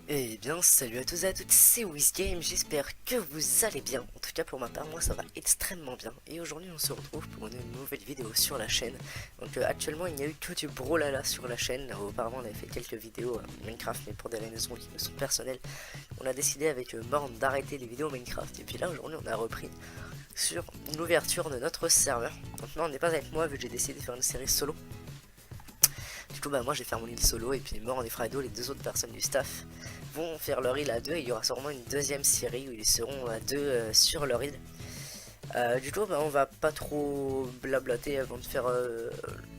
Eh bien, salut à tous et à toutes, c'est WizGame, j'espère que vous allez bien. En tout cas, pour ma part, moi ça va extrêmement bien. Et aujourd'hui, on se retrouve pour une nouvelle vidéo sur la chaîne. Donc, actuellement, il n'y a eu que du brawlhalla sur la chaîne. Auparavant, on avait fait quelques vidéos Minecraft, mais pour des raisons qui me sont personnelles, on a décidé avec Morn d'arrêter les vidéos Minecraft. Et puis là, aujourd'hui, on a repris sur l'ouverture de notre serveur. Maintenant, on n'est pas avec moi vu que j'ai décidé de faire une série solo. Du coup, bah, moi, je vais faire mon île solo et puis Morn et Fredo, les deux autres personnes du staff, vont faire leur île à deux. Il y aura sûrement une deuxième série où ils seront à deux sur leur île. Du coup, bah, on va pas trop blablater avant de faire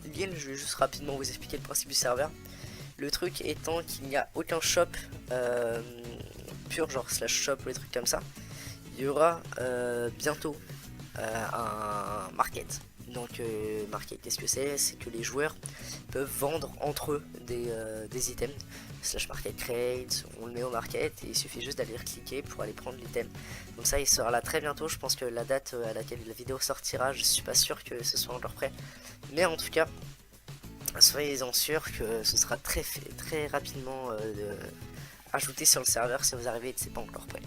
l'île. Je vais juste rapidement vous expliquer le principe du serveur. Le truc étant qu'il n'y a aucun shop pur, genre slash shop ou des trucs comme ça. Il y aura bientôt un market. Donc market, qu'est-ce que c'est? C'est que les joueurs peuvent vendre entre eux des items. Slash market crate, on le met au market et il suffit juste d'aller cliquer pour aller prendre l'item. Donc ça il sera là très bientôt, je pense que la date à laquelle la vidéo sortira, je suis pas sûr que ce soit encore prêt. Mais en tout cas, soyez-en sûr que ce sera très rapidement ajouté sur le serveur si vous arrivez et que c'est pas encore prêt.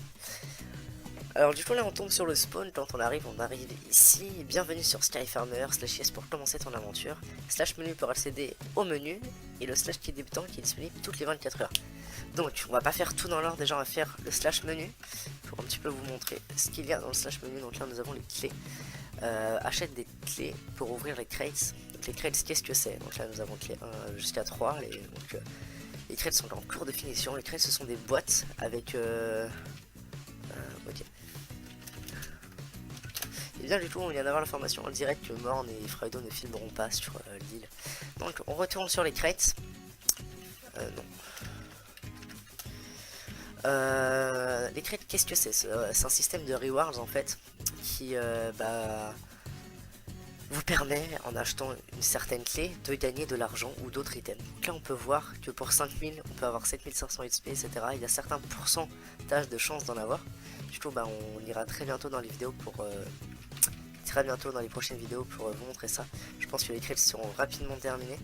Alors du coup là on tombe sur le spawn, quand on arrive ici, bienvenue sur Skyfarmer, slash yes pour commencer ton aventure, slash menu pour accéder au menu, et le slash qui est débutant qui est disponible toutes les 24 heures. Donc on va pas faire tout dans l'ordre, déjà on va faire le slash menu, pour un petit peu vous montrer ce qu'il y a dans le slash menu. Donc là nous avons les clés, achète des clés pour ouvrir les crates. Donc les crates qu'est-ce que c'est? Donc là nous avons clés 1 jusqu'à 3, les crates sont en cours de finition, les crates ce sont des boîtes avec... ok. Et bien du coup on vient d'avoir l'information en direct que Morn et Fredo ne filmeront pas sur l'île. Donc on retourne sur les crates. Non. Les crates qu'est-ce que c'est? C'est un système de rewards en fait qui vous permet en achetant une certaine clé de gagner de l'argent ou d'autres items. Donc là on peut voir que pour 5000 on peut avoir 7500 XP etc. Il y a certains pourcentages de chances d'en avoir. Du coup bah, on ira très bientôt dans les vidéos pour... très bientôt dans les prochaines vidéos pour vous montrer ça. Je pense que les crates seront rapidement terminés.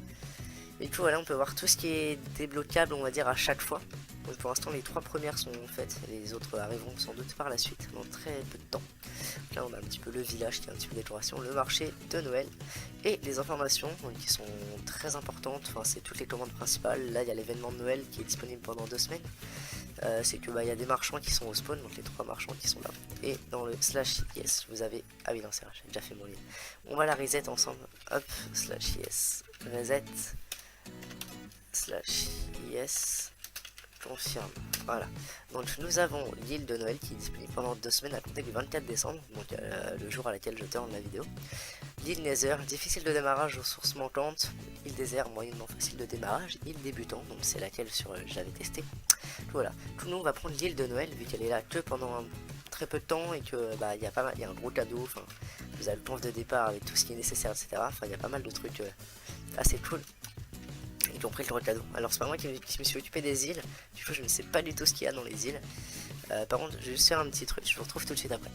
Et du coup voilà on peut voir tout ce qui est débloquable on va dire à chaque fois. Donc pour l'instant les trois premières sont faites, les autres arriveront sans doute par la suite dans très peu de temps. Donc là on a un petit peu le village qui est un petit peu de décoration, le marché de Noël et les informations donc, qui sont très importantes, enfin c'est toutes les commandes principales. Là il y a l'événement de Noël qui est disponible pendant 2 semaines. C'est que bah il y a des marchands qui sont au spawn, donc les trois marchands qui sont là. Et dans le slash yes vous avez, ah oui non c'est vrai j'ai déjà fait mon lien. On va la reset ensemble, hop slash yes reset slash yes confirme. Voilà. Donc nous avons l'île de Noël qui est disponible pendant 2 semaines à compter du 24 décembre, donc le jour à laquelle je tourne la vidéo. L'île Nether, difficile de démarrage aux sources manquantes. Île désert, moyennement facile de démarrage. Île débutant, donc c'est laquelle sur j'avais testé. Voilà. Tout nous on va prendre l'île de Noël vu qu'elle est là que pendant très peu de temps et que bah il y a pas mal, il y a un gros cadeau. Enfin, vous avez le plan de départ avec tout ce qui est nécessaire, etc. Enfin, il y a pas mal de trucs assez cool. Ils ont pris le gros cadeau. Alors c'est pas moi qui me suis occupé des îles. Du coup je ne sais pas du tout ce qu'il y a dans les îles. Par contre je vais juste faire un petit truc. Je vous retrouve tout de suite après.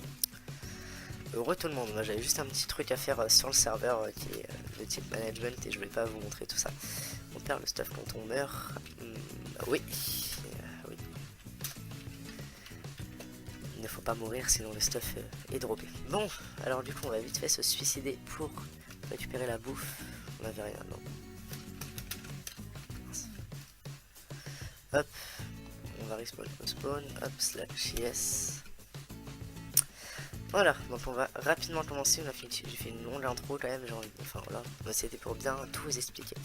Heureux tout le monde. Moi j'avais juste un petit truc à faire sur le serveur qui est de type management et je vais pas vous montrer tout ça. On perd le stuff quand on meurt. Oui. Oui. Il ne faut pas mourir sinon le stuff est droppé. Bon, alors du coup on va vite fait se suicider pour récupérer la bouffe. On avait rien, non. Hop, on va respawn au spawn, hop, slash yes. Voilà, donc on va rapidement commencer. J'ai fait une longue intro quand même, enfin voilà, c'était pour bien tout vous expliquer.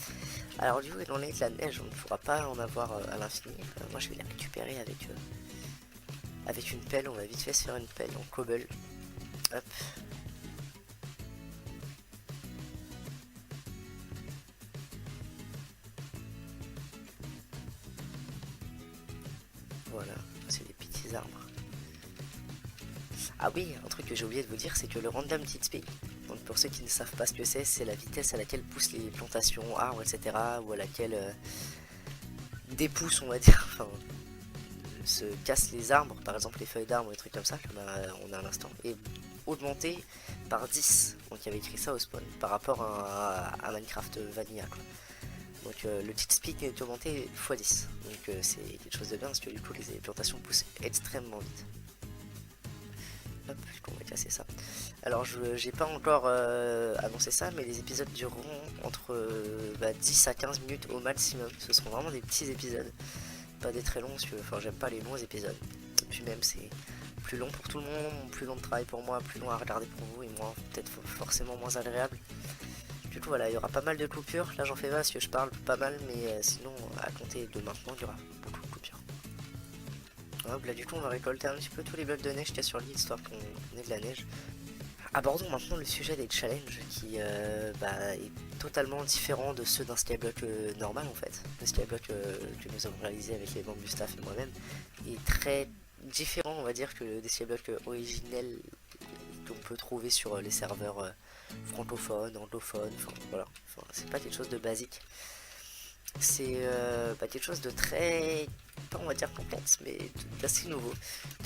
Alors du coup, étant donné que la neige, on ne pourra pas en avoir à l'infini. Moi je vais la récupérer avec une pelle. On va vite fait se faire une pelle en cobble. Hop. Voilà, c'est des petits arbres. Ah oui, un truc que j'ai oublié de vous dire, c'est que le random XP, donc pour ceux qui ne savent pas ce que c'est la vitesse à laquelle poussent les plantations, arbres, etc. ou à laquelle dépoussent, on va dire, enfin, se cassent les arbres, par exemple les feuilles d'arbres, des trucs comme ça, comme on a à l'instant, et augmenté par 10. Donc il y avait écrit ça au spawn, par rapport à Minecraft Vanilla, quoi. Donc le tilt speed est augmenté x10. Donc c'est quelque chose de bien parce que du coup les plantations poussent extrêmement vite. Hop, on va casser ça. Alors j'ai pas encore annoncé ça, mais les épisodes dureront entre 10 à 15 minutes au maximum. Ce seront vraiment des petits épisodes, pas des très longs, parce que enfin, j'aime pas les longs épisodes. Et puis même c'est plus long pour tout le monde, plus long de travail pour moi, plus long à regarder pour vous, et moins peut-être forcément moins agréable. Du coup voilà, il y aura pas mal de coupures. Là j'en fais pas parce que je parle pas mal, mais sinon à compter de maintenant il y aura beaucoup de coupures. Hop, là du coup on va récolter un petit peu tous les blocs de neige qu'il y a sur l'île, histoire qu'on ait de la neige. Abordons maintenant le sujet des challenges qui est totalement différent de ceux d'un skyblock normal en fait. Le skyblock que nous avons réalisé avec les membres du staff et moi-même est très différent on va dire que des skyblocks originels qu'on peut trouver sur les serveurs francophones, anglophones, enfin voilà. Enfin, c'est pas quelque chose de basique. C'est quelque chose de très, pas on va dire complexe, mais d'assez nouveau.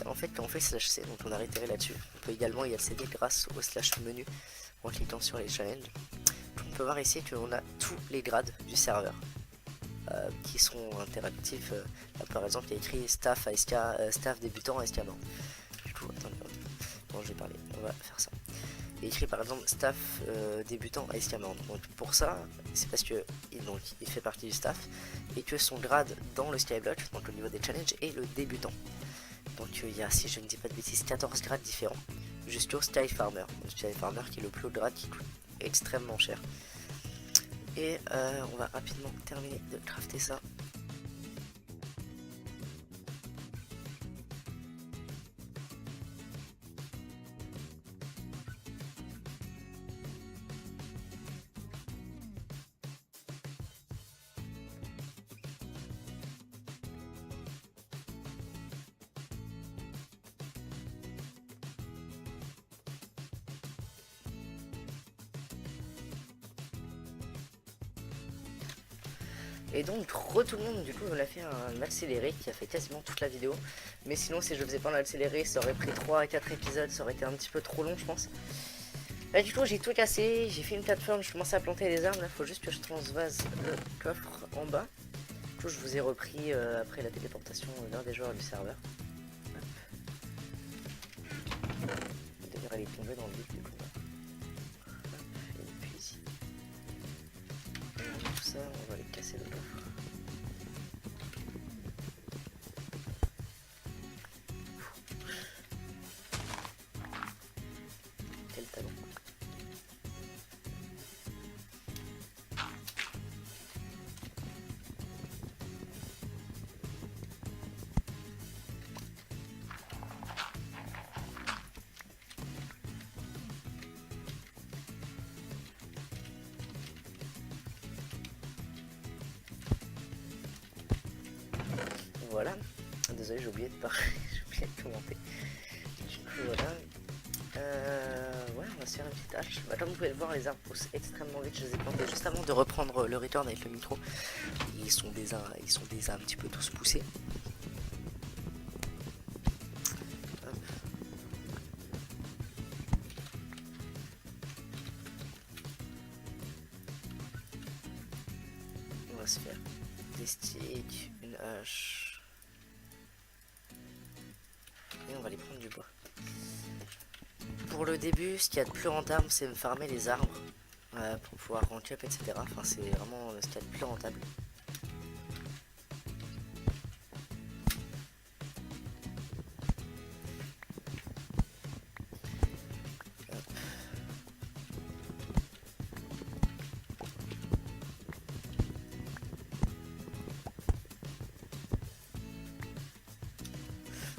En fait, quand on fait slash C, donc on a réitéré là-dessus, on peut également y accéder grâce au slash menu en cliquant sur les challenges. On peut voir ici qu'on a tous les grades du serveur qui sont interactifs. Là, par exemple, il y a écrit staff ASK, staff débutant ASK mort. Du coup, attendez, bon, je vais parler, on va faire ça. Il écrit par exemple staff débutant à Escamand. Donc pour ça, c'est parce que il fait partie du staff et que son grade dans le skyblock, donc au niveau des challenges, est le débutant. Donc il y a, si je ne dis pas de bêtises, 14 grades différents jusqu'au Sky Farmer. Le Sky Farmer qui est le plus haut grade qui coûte extrêmement cher. Et on va rapidement terminer de crafter ça. Et donc tout le monde, du coup on a fait un accéléré qui a fait quasiment toute la vidéo. Mais sinon si je faisais pas un accéléré ça aurait pris 3 à 4 épisodes, ça aurait été un petit peu trop long je pense. Là du coup j'ai tout cassé, j'ai fait une plateforme, je commençais à planter les arbres, là faut juste que je transvase le coffre en bas. Du coup je vous ai repris après la téléportation l'un des joueurs du serveur. D'ailleurs elle est tombée dans le vide du coup. Et puis ici. Et tout ça, on va aller casser le coffre. Quel talent. Voilà, désolé j'ai oublié de parler, j'ai oublié de commenter. Du coup voilà. Ouais, on va se faire une petite hache. Comme vous pouvez le voir, les arbres poussent extrêmement vite. Je les ai plantés juste avant de reprendre le return avec le micro. Ils sont déjà un petit peu tous poussés. Hop. On va se faire des sticks, une hache. Et on va aller prendre du bois. Pour le début, ce qu'il y a de plus rentable, c'est de farmer les arbres pour pouvoir rank up, etc. Enfin, c'est vraiment ce qu'il y a de plus rentable.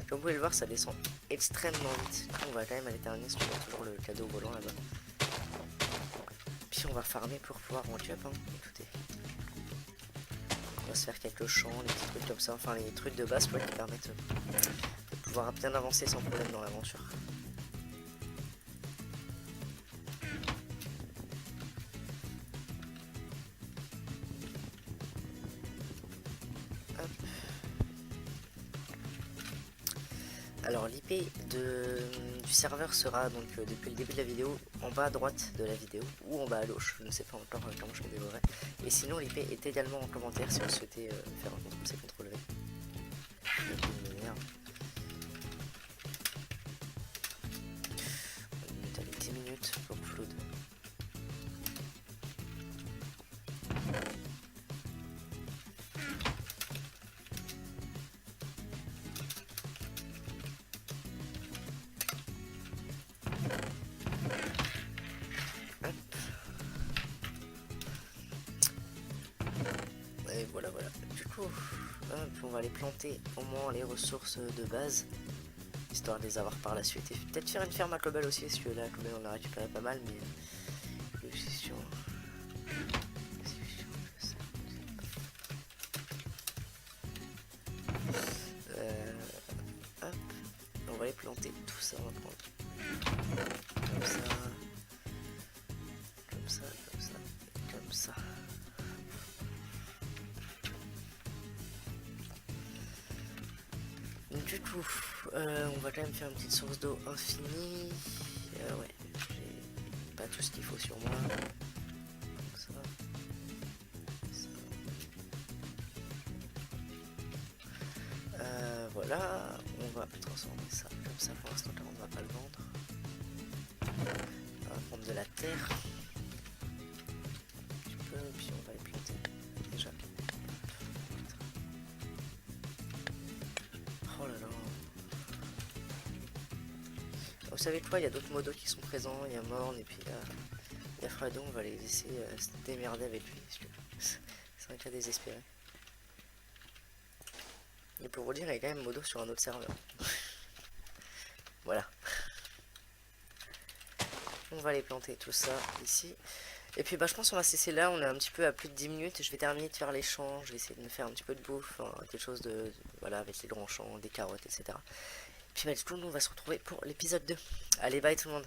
Comme vous pouvez le voir, ça descend extrêmement vite. On va quand même aller terminer parce qu'on a toujours le cadeau volant là-bas. Puis on va farmer pour pouvoir rank up. Hein. Écoutez. On va se faire quelques champs, des petits trucs comme ça. Enfin, les trucs de base quoi, qui permettent de pouvoir bien avancer sans problème dans l'aventure. Alors l'IP du serveur sera donc depuis le début de la vidéo en bas à droite de la vidéo ou en bas à gauche, je ne sais pas encore comment je le dévorerai. Et sinon l'IP est également en commentaire si vous souhaitez faire un CTRL-C, CTRL-V. On va 10 minutes pour upload. Et voilà. Du coup, hop, on va aller planter au moins les ressources de base, histoire de les avoir par la suite. Et peut-être faire une ferme à cobble aussi, parce que là, cobble on a récupéré pas mal, mais c'est sûr. Hop, on va les planter tout ça, on va prendre comme ça, comme ça, comme ça, comme ça. Du coup, on va quand même faire une petite source d'eau infinie. Ouais, j'ai pas tout ce qu'il faut sur moi. Donc ça. Voilà, on va transformer ça comme ça. Pour l'instant, on ne va pas le vendre. On va prendre de la terre. Un petit peu, puis on va les planter déjà. Oh là là. Vous savez quoi, il y a d'autres modos qui sont présents, il y a Morn et puis il y a Fredo, on va les laisser se démerder avec lui, parce que c'est un cas désespéré. Et pour vous dire, il y a quand même modo sur un autre serveur. Voilà. On va les planter tout ça ici. Et puis bah je pense qu'on va cesser là, on est un petit peu à plus de 10 minutes, je vais terminer de faire les champs, je vais essayer de me faire un petit peu de bouffe, hein, quelque chose de, voilà, avec les grands champs, des carottes, etc. Puis bah du coup, nous on va se retrouver pour l'épisode 2. Allez, bye tout le monde.